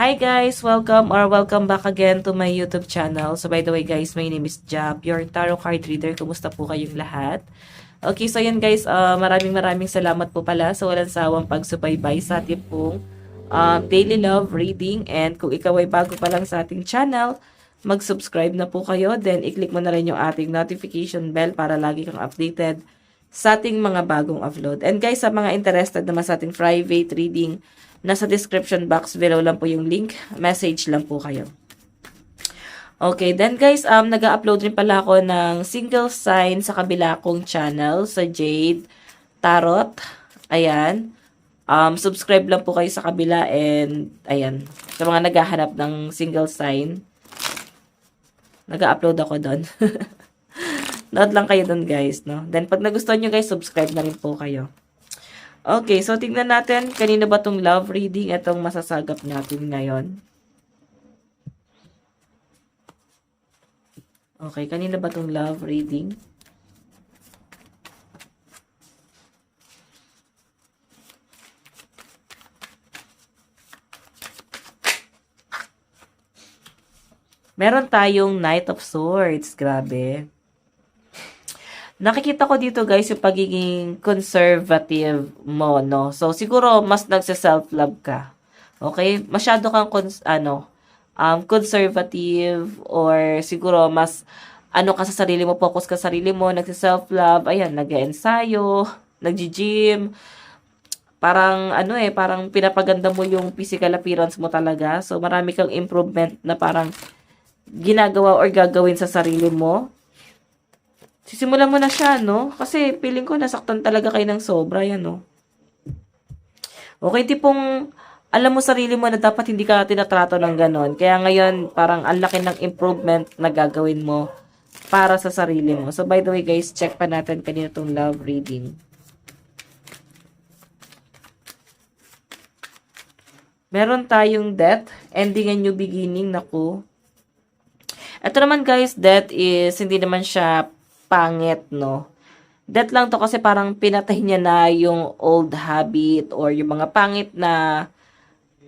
Hi guys! Welcome back again to my YouTube channel. So by the way guys, my name is Jap, your tarot card reader. Kumusta po kayong lahat? Okay, so yan guys, maraming salamat po pala sa walang sawang pagsubaybay sa ating pong daily love reading. And kung ikaw ay bago pa lang sa ating channel, mag-subscribe na po kayo. Then i-click mo na rin yung ating notification bell para lagi kang updated sa ating mga bagong upload. And guys, sa mga interested naman sa ating private reading, nasa description box below lang po yung link. Message lang po kayo. Okay, then guys, nag-upload rin pala ako ng single sign sa kabila kong channel, sa Jade Tarot. Ayan. Subscribe lang po kayo sa kabila and ayan. Sa mga naghahanap ng single sign, nag-upload ako doon. Note lang kayo doon guys, no? Then pag nagustuhan nyo guys, subscribe na rin po kayo. Okay, so tingnan natin, kanina ba tong love reading, itong masasagap natin ngayon. Okay, kanina ba tong love reading? Meron tayong Knight of Swords, grabe. Nakikita ko dito guys yung pagiging conservative mo, no? So, siguro mas nagsa-self-love ka. Okay? Masyado kang conservative or siguro mas ka sa sarili mo, focus ka sa sarili mo, nagsa-self-love, ayan, nag-ensayo, nag-gym. Parang parang pinapaganda mo yung physical appearance mo talaga. So, marami kang improvement na parang ginagawa or gagawin sa sarili mo. Sisimulan mo na siya, no? Kasi feeling ko nasaktan talaga kayo ng sobra, yan, no? Okay, tipong alam mo sarili mo na dapat hindi ka tinatrato ng ganon. Kaya ngayon, parang ang laki ng improvement na gagawin mo para sa sarili mo. So, by the way, guys, check pa natin kanina itong love reading. Meron tayong death, ending a new beginning, naku. Ito naman, guys, death is, hindi naman siya pangit, no? That lang to kasi parang pinatay niya na yung old habit or yung mga pangit na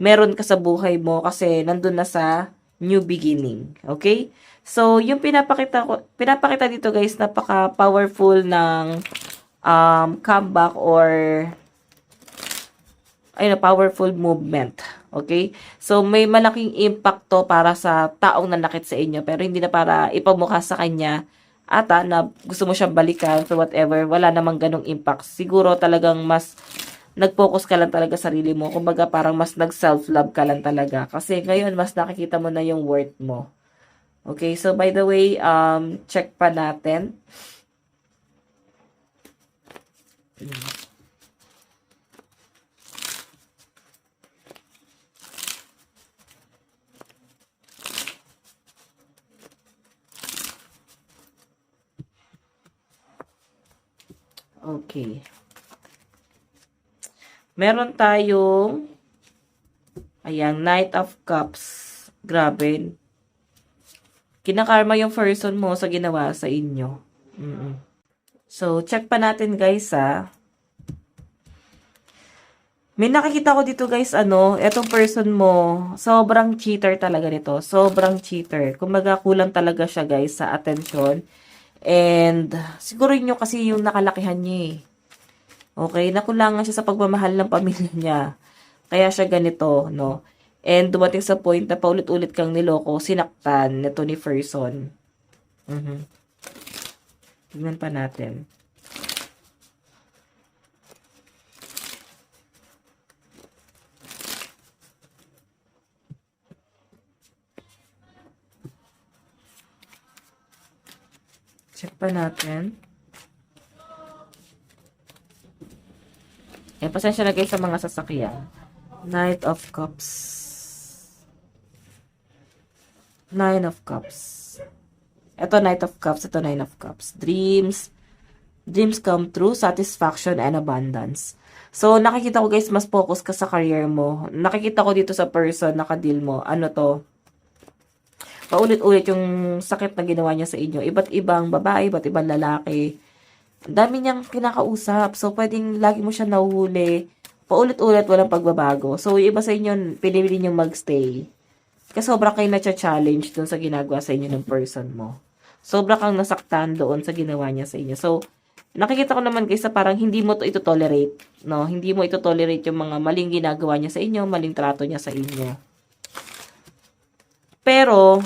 meron ka sa buhay mo kasi nandun na sa new beginning. Okay? So, yung pinapakita dito guys, napaka-powerful ng comeback or powerful movement. Okay? So, may malaking impact to para sa taong nanakit sa inyo pero hindi na para ipamukha sa kanya ata na gusto mo siyang balikan or whatever, wala namang ganong impact. Siguro talagang mas nag-focus ka lang talaga sa sarili mo. Kumbaga parang mas nag-self-love ka lang talaga. Kasi ngayon, mas nakikita mo na yung worth mo. Okay, so by the way, check pa natin. Okay. Meron tayong Knight of Cups. Grabe. Kinakarma yung person mo sa ginawa sa inyo. So, check pa natin guys May nakikita ko dito guys, etong person mo, sobrang cheater talaga nito. Sobrang cheater. Kumbaga, kulang talaga siya guys sa attention. And, siguro yun kasi yung nakalakihan niya eh. Okay, nakulangan siya sa pagmamahal ng pamilya niya. Kaya siya ganito, no? And dumating sa point na paulit-ulit kang niloko, sinaktan nito ni person. Tingnan pa natin. Check pa natin. Pasensya na guys sa mga sasakyan. Knight of Cups. Nine of Cups. Ito Knight of Cups, ito Nine of Cups. Dreams come true, satisfaction and abundance. So, nakikita ko guys, mas focus ka sa career mo. Nakikita ko dito sa person na ka-deal mo. Ano to? Paulit-ulit yung sakit na ginawa niya sa inyo. Iba't ibang babae, iba't ibang lalaki. Ang dami niyang kinakausap. So, pwedeng lagi mo siya nahuhuli. Paulit-ulit, walang pagbabago. So, yung iba sa inyo, pinili niyong magstay. Kasi sobra kayo na-challenge dun sa ginagawa sa inyo ng person mo. Sobra kang nasaktan doon sa ginawa niya sa inyo. So, nakikita ko naman guys sa parang hindi mo to ito-tolerate. No? Hindi mo ito-tolerate yung mga maling ginagawa niya sa inyo, maling trato niya sa inyo. Pero,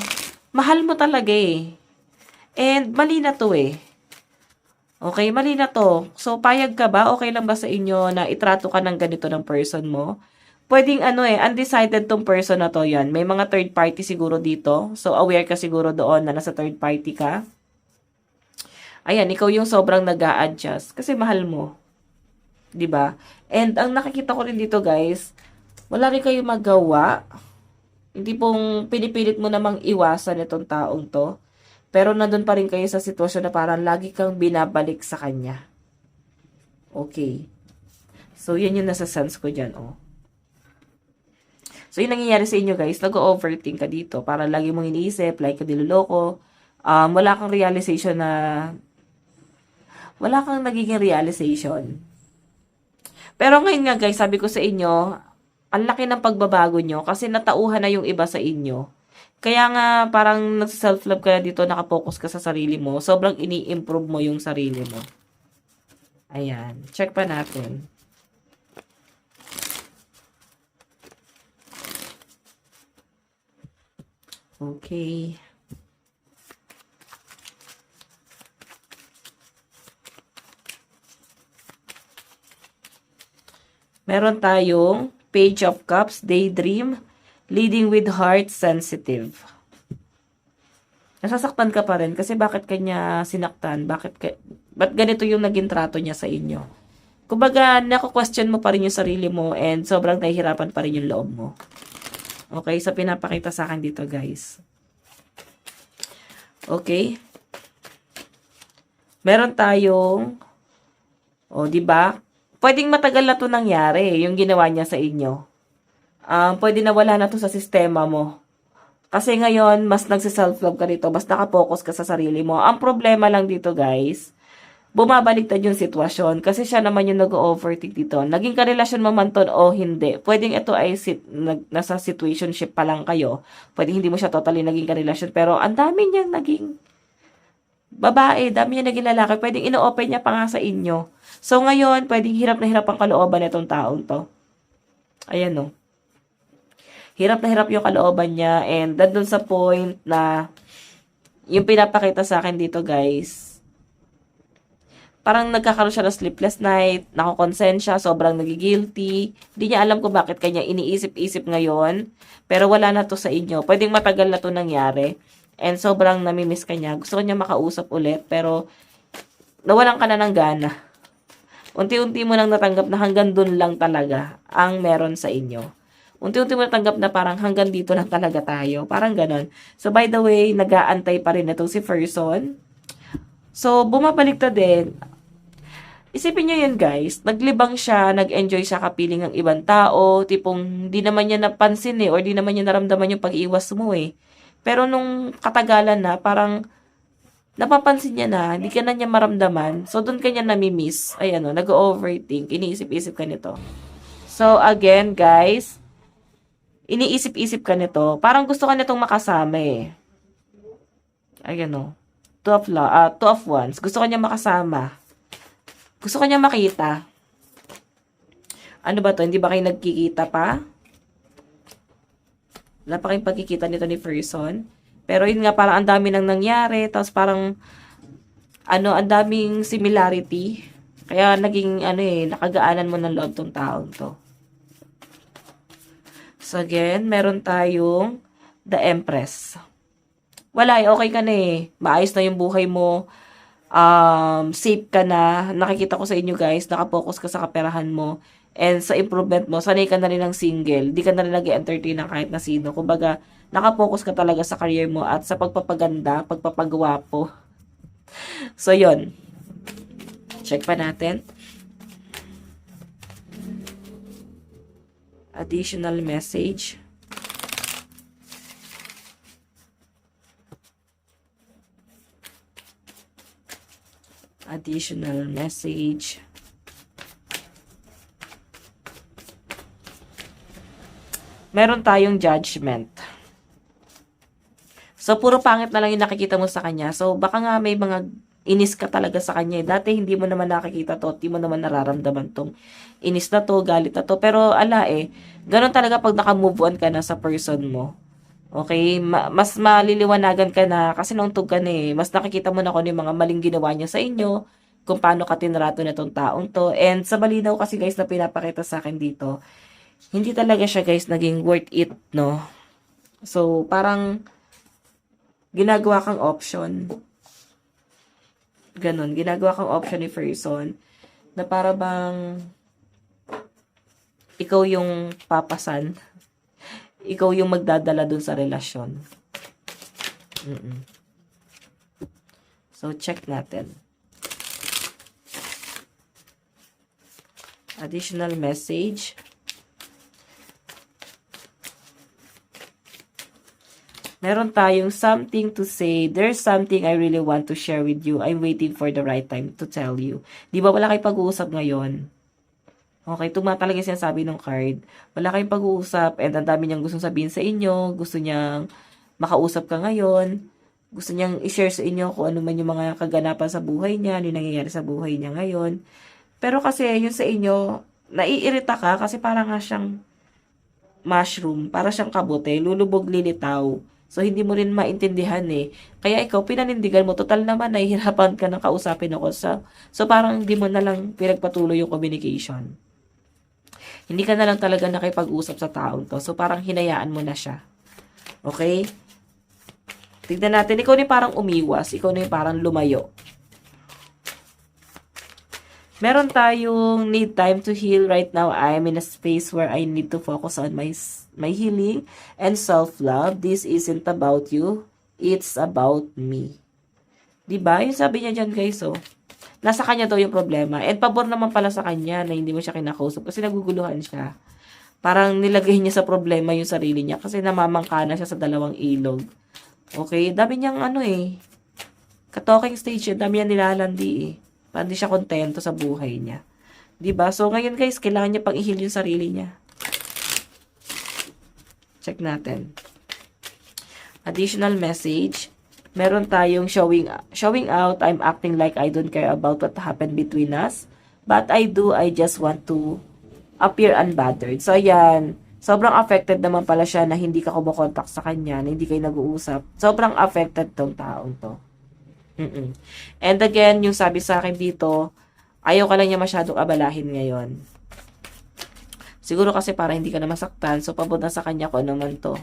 mahal mo talaga eh. And, mali na to eh. Okay, mali na to. So, payag ka ba? Okay lang ba sa inyo na itrato ka ng ganito ng person mo? Pwedeng undecided tong person na to yan. May mga third party siguro dito. So, aware ka siguro doon na nasa third party ka. Ayan, ikaw yung sobrang nag-a-adjust kasi mahal mo. 'Di ba? And ang nakikita ko rin dito guys, wala rin kayo magawa. Hindi pong pinipilit mo namang iwasan itong taong to. Pero nandun pa rin kayo sa sitwasyon na parang lagi kang binabalik sa kanya. Okay. So, yan yung nasa sense ko dyan, oh. So, yung nangyayari sa inyo, guys, nag-overthink ka dito. Parang lagi mong iniisip, like, niloloko. Wala kang realization na, wala kang nagiging realization. Pero ngayon nga, guys, sabi ko sa inyo, ang laki ng pagbabago nyo kasi natauhan na yung iba sa inyo. Kaya nga, parang nagsa-self-love ka na dito, nakapokus ka sa sarili mo. Sobrang ini-improve mo yung sarili mo. Ayan. Check pa natin. Okay. Meron tayong Page of Cups, Daydream, Leading with Heart, Sensitive. Nasasaktan ka pa rin kasi bakit kanya sinaktan? Ba't ganito yung naging trato niya sa inyo? Kumbaga, nako-question mo pa rin yung sarili mo and sobrang nahihirapan pa rin yung loob mo. Okay, so pinapakita sa akin dito, guys. Okay? Meron tayong, di ba? Pwedeng matagal na 'to nangyari, yung ginawa niya sa inyo. Pwede na wala na 'to sa sistema mo. Kasi ngayon, mas nagsi-self-love ka dito, mas nakapokus ka sa sarili mo. Ang problema lang dito, guys, bumabaliktad yung sitwasyon kasi siya naman yung nag-overthink dito. Naging karelasyon mo man to o hindi. Pwedeng ito ay nasa situationship pa lang kayo. Pwedeng hindi mo siya totally naging karelasyon pero ang dami niyang naging babae, dami niya naging lalaki. Pwedeng ino-open niya pa nga sa inyo. So ngayon, pwedeng hirap na hirap ang kalooban nitong taong to. Ayan no. Hirap na hirap yung kalooban niya and doon sa point na yung pinapakita sa akin dito guys, parang nagkakaroon siya ng sleepless night, nakokonsensya, sobrang nagigilty. Hindi niya alam kung bakit kanya iniisip-isip ngayon. Pero wala na to sa inyo. Pwedeng matagal na to nangyari. And sobrang namimiss kanya. Gusto ko niya makausap ulit. Pero nawalan ka na ng gana. Unti-unti mo nang natanggap na hanggang dun lang talaga ang meron sa inyo. Unti-unti mo natanggap na parang hanggang dito lang talaga tayo. Parang ganon. So by the way, nag-aantay pa rin itong si person. So bumabalik na din. Isipin nyo yun guys, naglibang siya, nag-enjoy siya kapiling ng ibang tao, tipong di naman niya napansin or di naman niya naramdaman yung pag-iwas mo eh. Pero nung katagalan na, parang napapansin niya na, hindi ka na niya maramdaman, so doon ka niya namimiss, ay nag-overthink, iniisip-isip ka nito. So again guys, iniisip-isip ka nito, parang gusto ka nitong makasama eh. Ayan two of wands, gusto ka niya makasama. Gusto ko niya makita. Ano ba to? Hindi ba kayo nagkikita pa? Wala pa kayong pagkikita nito ni person. Pero yun nga, parang ang dami nang nangyari. Tapos parang, ang daming similarity. Kaya naging, nakagaanan mo ng loob tong taong to. So again, meron tayong The Empress. Wala okay ka na eh. Maayos na yung buhay mo. Safe ka na, nakikita ko sa inyo guys, nakapokus ka sa kaperahan mo, and sa improvement mo, sanay ka na rin ng single, di ka na rin nag-entertain ng kahit na sino, kumbaga, nakapokus ka talaga sa career mo at sa pagpapaganda, pagpapagwapo. So, yon. Check pa natin. Additional message. Additional message. Meron tayong judgment. So, puro pangit na lang yung nakikita mo sa kanya. So, baka nga may mga inis ka talaga sa kanya. Dati, hindi mo naman nakikita to. Hindi mo naman nararamdaman tong inis na to, galit na to. Pero, ganun talaga pag naka-move on ka na sa person mo. Okay? Mas maliliwanagan ka na kasi nauntog ka na eh. Mas nakikita mo na kung ano yung mga maling ginawa niya sa inyo, kung paano ka tinrato na tong taong to. And sa malinaw kasi guys na pinapakita sa akin dito, hindi talaga siya guys naging worth it, no? So, parang ginagawa kang option. Ganon, ginagawa kang option ni person na para bang ikaw yung papasan. Ikaw yung magdadala dun sa relasyon. So, check natin. Additional message. Meron tayong something to say. There's something I really want to share with you. I'm waiting for the right time to tell you. Di ba wala kayong pag-uusap ngayon? Okay, tuma talaga yung sinasabi ng card. Wala kayong pag-uusap and ang dami niyang gustong sabihin sa inyo. Gusto niyang makausap ka ngayon. Gusto niyang i-share sa inyo kung ano man yung mga kaganapan sa buhay niya, ano yung nangyayari sa buhay niya ngayon. Pero kasi yun sa inyo, naiirita ka kasi parang nga siyang mushroom, para siyang kabote, lulubog lilitaw. So, hindi mo rin maintindihan eh. Kaya ikaw, pinanindigan mo. Total naman, nahihirapan ka ng kausapin ako. So, parang hindi mo na lang pinagpatuloy yung communication. Hindi ka na lang talaga nakipag-usap sa taong to. So, parang hinayaan mo na siya. Okay? Tignan natin. Ikaw na yung parang umiwas. Ikaw na yung parang lumayo. Meron tayong need time to heal. Right now, I'm in a space where I need to focus on my healing and self-love. This isn't about you. It's about me. Diba? Yung sabi niya dyan, guys, oh. Nasa kanya daw yung problema. And pabor naman pala sa kanya na hindi mo siya kinakausap kasi naguguluhan siya. Parang nilagay niya sa problema yung sarili niya kasi namamangka na siya sa dalawang ilog. Okay? Dami niyang ka-talking stage yun. Dami niyang nilalandi eh. Parang di siya kontento sa buhay niya. Diba? So, ngayon guys, kailangan niya pang i-heal yung sarili niya. Check natin. Additional message. Meron tayong showing out. I'm acting like I don't care about what happened between us. But I do. I just want to appear unbothered. So, ayan. Sobrang affected naman pala siya na hindi ka kumukontak sa kanya, na hindi kayo nag-uusap. Sobrang affected tong taong to. And again, yung sabi sa akin dito, ayaw ka lang niya masyadong abalahin ngayon. Siguro kasi para hindi ka na masaktan, so papunta sa kanya ko naman to.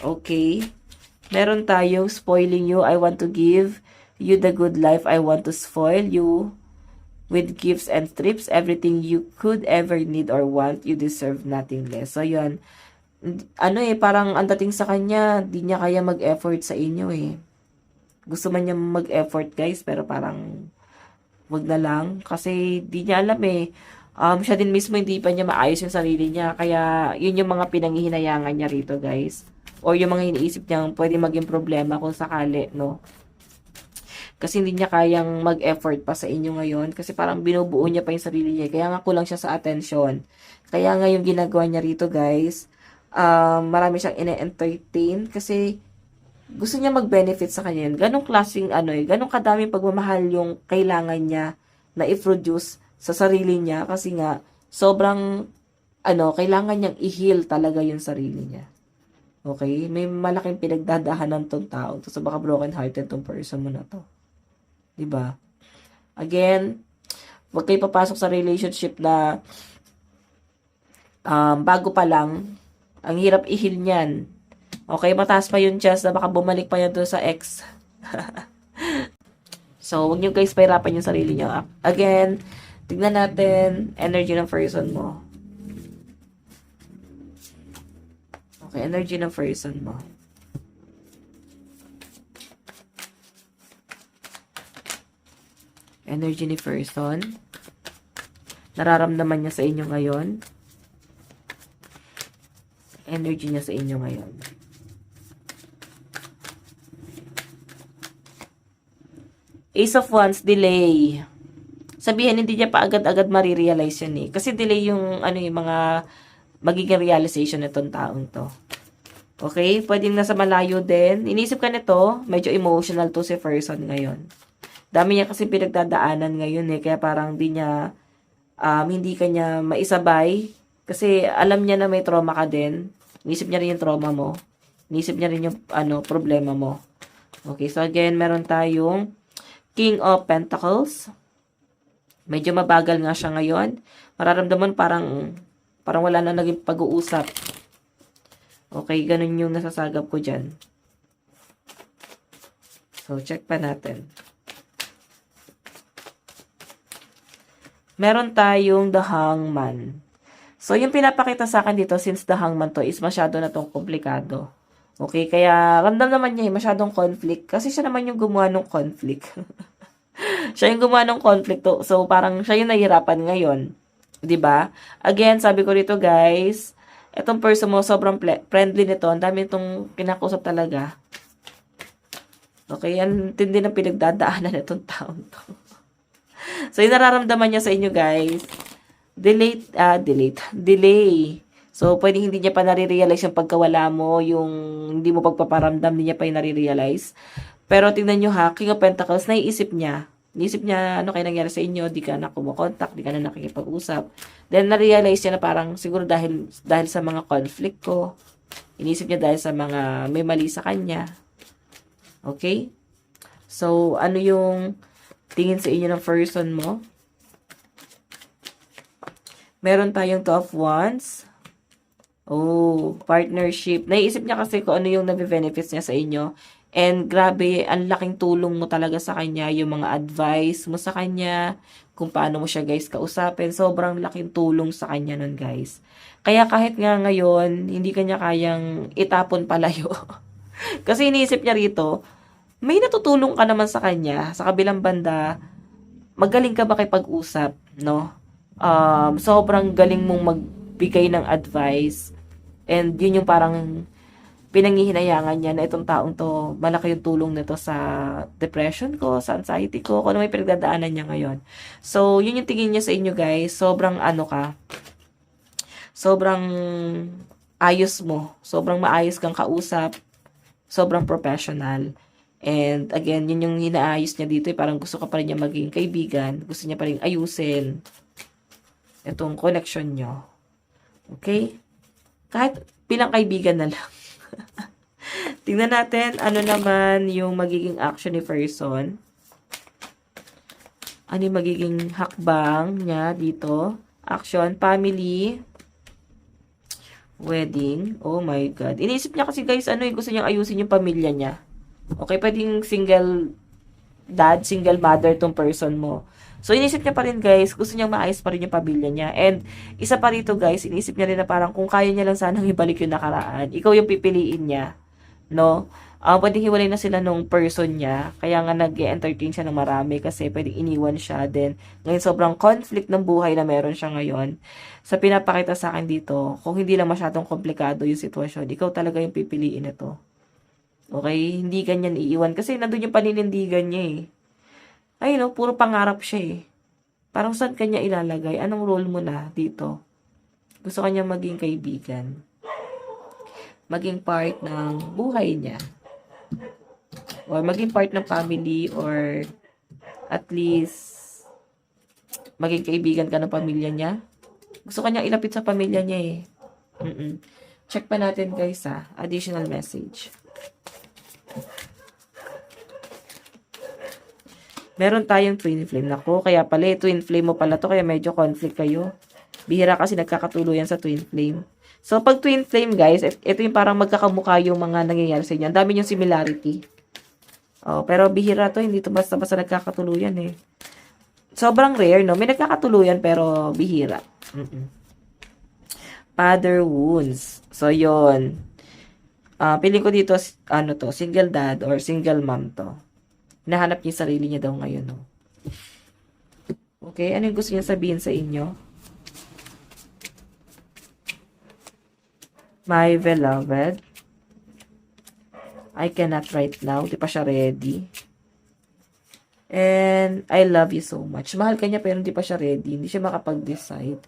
Okay. Meron tayong spoiling you. I want to give you the good life. I want to spoil you with gifts and trips. Everything you could ever need or want. You deserve nothing less. So, yun. Parang ang dating sa kanya, di niya kaya mag-effort sa inyo eh. Gusto man niya mag-effort guys, pero parang wag na lang. Kasi di niya alam eh. Siya din mismo hindi pa niya maayos yung sarili niya. Kaya yun yung mga pinanghihinayangan niya rito guys. O yung mga iniisip niya pwede maging problema kung sakali, no? Kasi hindi niya kayang mag-effort pa sa inyo ngayon. Kasi parang binubuo niya pa yung sarili niya. Kaya nga kulang siya sa attention. Kaya nga yung ginagawa niya rito guys, marami siyang ine-entertain kasi gusto niya mag-benefit sa kanya. Ganong klaseng ganong kadaming pagmamahal yung kailangan niya na i-produce sa sarili niya kasi nga sobrang kailangan niyang i-heal talaga yung sarili niya. Okay? May malaking pinagdadahanan tong tao. So baka broken-hearted tong person mo na to. 'Di ba? Again, wag kayo papasok sa relationship na bago pa lang. Ang hirap i-heal niyan. Okay, mataas pa yung chance na baka bumalik pa yan doon sa ex. So, huwag nyo guys pahirapan yung sarili nyo. Again, tignan natin energy ng person mo. Okay, energy ng person mo. Energy ni person. Nararamdaman niya sa inyo ngayon. Energy niya sa inyo ngayon. Ace of Wands, delay. Sabihin, hindi niya pa agad-agad marirealize yun eh. Kasi delay yung, yung mga magiging realization nitong taong to. Okay? Pwedeng nasa malayo din. Inisip ka nito, medyo emotional to si person ngayon. Dami niya kasi pinagdadaanan ngayon eh. Kaya parang hindi kanya maisabay. Kasi alam niya na may trauma ka din. Inisip niya rin yung trauma mo. Inisip niya rin yung problema mo. Okay, so again, meron tayong King of Pentacles. Medyo mabagal nga siya ngayon. Mararamdaman parang wala na naging pag-uusap. Okay, ganun yung nasasagap ko dyan. So, check pa natin. Meron tayong The Hangman. So, yung pinapakita sa akin dito, since The Hangman to is masyado na tong komplikado. Okay, kaya ramdam naman niya masyadong conflict. Kasi siya naman yung gumawa ng conflict. Siya yung gumawa ng conflict to. So, parang siya yung nahihirapan ngayon. 'Di ba? Again, sabi ko dito guys, etong person mo, sobrang friendly nito. Ang dami itong kinakusap talaga. Okay, ang tindi ng pinagdadaanan itong taon to. So, yung nararamdaman niya sa inyo guys, delay. So, pwedeng hindi niya pa nare-realize yung pagkawala mo, yung hindi mo pagpaparamdam, hindi niya pa yung nare-realize. Pero tingnan nyo ha, King of Pentacles, naiisip niya. Inisip niya, ano kayo nangyari sa inyo, di ka na kumukontak, di ka na nakikipag-usap. Then, na-realize niya na parang, siguro dahil sa mga conflict ko, inisip niya dahil sa mga may mali sa kanya. Okay? So, ano yung tingin sa inyo ng person mo? Meron tayong Two of Wands. Oh, partnership. Naiisip niya kasi kung ano yung nabe-benefits niya sa inyo. And grabe, ang laking tulong mo talaga sa kanya, yung mga advice mo sa kanya, kung paano mo siya guys kausapin, sobrang laking tulong sa kanya nun guys. Kaya kahit nga ngayon, hindi kanya kayang itapon palayo. Kasi iniisip niya rito, may natutulong ka naman sa kanya, sa kabilang banda, magaling ka ba kay pag-usap, no? Sobrang galing mong magbigay ng advice, and yun yung parang pinangihinayangan niya na itong taong to, malaki yung tulong nito sa depression ko, sa anxiety ko, kung ano may pinagdadaanan niya ngayon. So, yun yung tingin niya sa inyo guys, sobrang sobrang ayos mo, sobrang maayos kang kausap, sobrang professional. And again, yun yung hinaayos niya dito, parang gusto ka pa rin niya maging kaibigan, gusto niya pa rin ayusin itong connection niyo. Okay? Kahit bilang kaibigan na lang. Tingnan natin ano naman yung magiging action ni person. Ano yung magiging hakbang niya dito? Action, family, wedding. Oh my God. Iniisip niya kasi guys, gusto niyang ayusin yung pamilya niya. Okay, pwedeng single dad, single mother tong person mo. So, inisip niya pa rin guys, gusto niyang maayos pa rin yung pamilya niya. And, isa pa rito guys, inisip niya rin na parang kung kaya niya lang sanang ibalik yung nakaraan, ikaw yung pipiliin niya. No? Pwedeng hiwalay na sila nung person niya. Kaya nga nag-entertain siya ng marami kasi pwedeng iniwan siya. Then, ngayon sobrang conflict ng buhay na meron siya ngayon. Sa pinapakita sa akin dito, kung hindi lang masyadong komplikado yung sitwasyon, ikaw talaga yung pipiliin ito. Okay? Hindi ganyan iiwan. Kasi nandun yung paninindigan niya eh. Ay, no, puro pangarap siya eh. Parang saan kanya ilalagay? Anong role mo na dito? Gusto kanya maging kaibigan. Maging part ng buhay niya. Or maging part ng family, or at least maging kaibigan ka ng pamilya niya. Gusto kanya ilapit sa pamilya niya eh. Check pa natin guys ha. Additional message. Meron tayong twin flame. Nako, kaya pala twin flame mo pala to, kaya medyo conflict kayo. Bihira kasi nagkakatuluyan sa twin flame. So, pag twin flame guys, ito yung parang magkakamukha yung mga nangyayari sa inyo. Ang dami yung similarity. Oh, pero bihira to, hindi to basta-basta nagkakatuluyan eh. Sobrang rare, no? May nagkakatuluyan pero bihira. Father wounds. So, yon. Piling ko dito, single dad or single mom to. Nahanap niya yung sarili niya daw ngayon, no? Okay, ano yung gusto niya sabihin sa inyo? My beloved, I cannot right now. Di pa siya ready. And I love you so much. Mahal ka niya pero hindi pa siya ready. Hindi siya makapag-decide.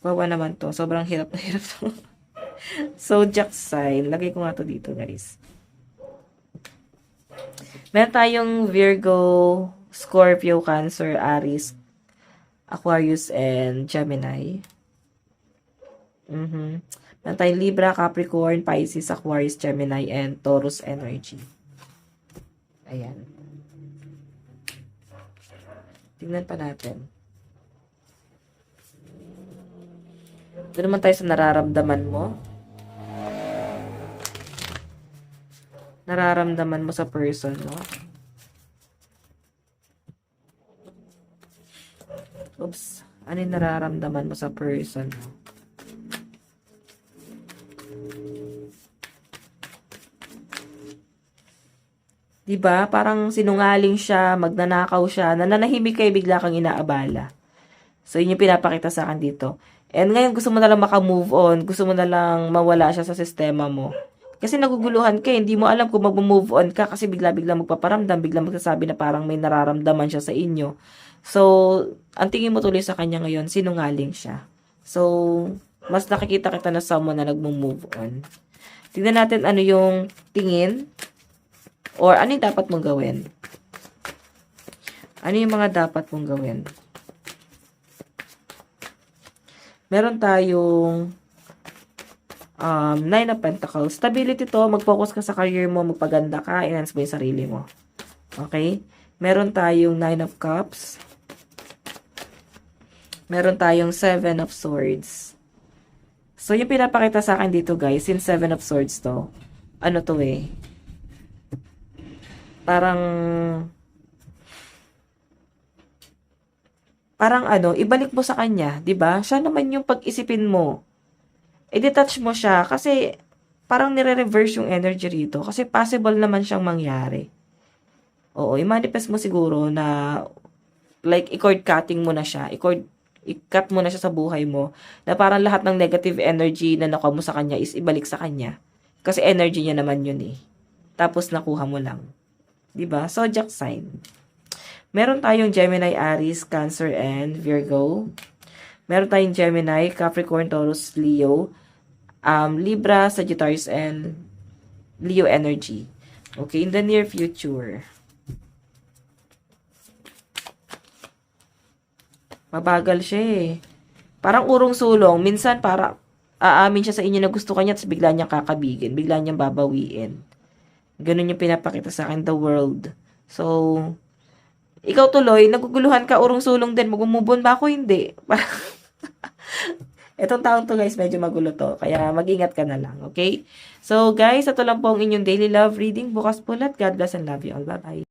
Wawa naman to. Sobrang hirap na hirap to. Zodiac sign. Lagay ko nga to dito, guys. Meron tayong Virgo, Scorpio, Cancer, Aries, Aquarius, and Gemini. Meron tayong Libra, Capricorn, Pisces, Aquarius, Gemini, and Taurus energy. Ayan. Tingnan pa natin. Ito naman tayo sa nararamdaman mo. Nararamdaman mo sa person, no? Oops. Ano yung nararamdaman mo sa person, no? Diba? Parang sinungaling siya, magnanakaw siya, nananahimik kayo, bigla kang inaabala. So, yun yung pinapakita sa akin dito. And ngayon, gusto mo na lang maka-move on, gusto mo na lang mawala siya sa sistema mo. Kasi naguguluhan ka, hindi mo alam kung mag-move on ka kasi bigla-bigla magpaparamdam, bigla magsasabi na parang may nararamdaman siya sa inyo. So, ang tingin mo tuloy sa kanya ngayon, sinungaling siya. So, mas nakikita kita na someone na nag-move on. Tingnan natin ano yung tingin or ano yung dapat mong gawin. Ano yung mga dapat mong gawin? Meron tayong Nine of Pentacles. Stability to, mag-focus ka sa career mo, magpaganda ka, enhance mo yung sarili mo. Okay? Meron tayong Nine of Cups. Meron tayong Seven of Swords. So, yung pinapakita sa akin dito, guys, since Seven of Swords to, ano to eh, parang ano, ibalik mo sa kanya, 'di ba? Siya naman yung pag-isipin mo. I-detach mo siya kasi parang nire-reverse yung energy rito kasi possible naman siyang mangyari. Oo, i-manifest mo siguro na like i-cord cutting mo na siya. I-cut mo na siya sa buhay mo na parang lahat ng negative energy na nakuha mo sa kanya is ibalik sa kanya. Kasi energy niya naman yun eh. Tapos nakuha mo lang. 'Di ba? Zodiac sign. Meron tayong Gemini, Aries, Cancer, and Virgo. Meron tayong Gemini, Capricorn, Taurus, Leo, Libra, Sagittarius, and Leo energy. Okay, in the near future. Mabagal siya eh. Parang urong sulong. Minsan para aamin siya sa inyo na gusto kanya tapos bigla niyang kakabigin. Bigla niyang babawiin. Ganun yung pinapakita sa akin, the world. So, ikaw tuloy, naguguluhan ka, urong sulong din. Mag-move on ba ako? Hindi. Etong taong to guys, medyo magulo to. Kaya mag-ingat ka na lang, okay? So guys, ito lang po ang inyong daily love reading. Bukas po lahat. God bless and love you all. Bye-bye.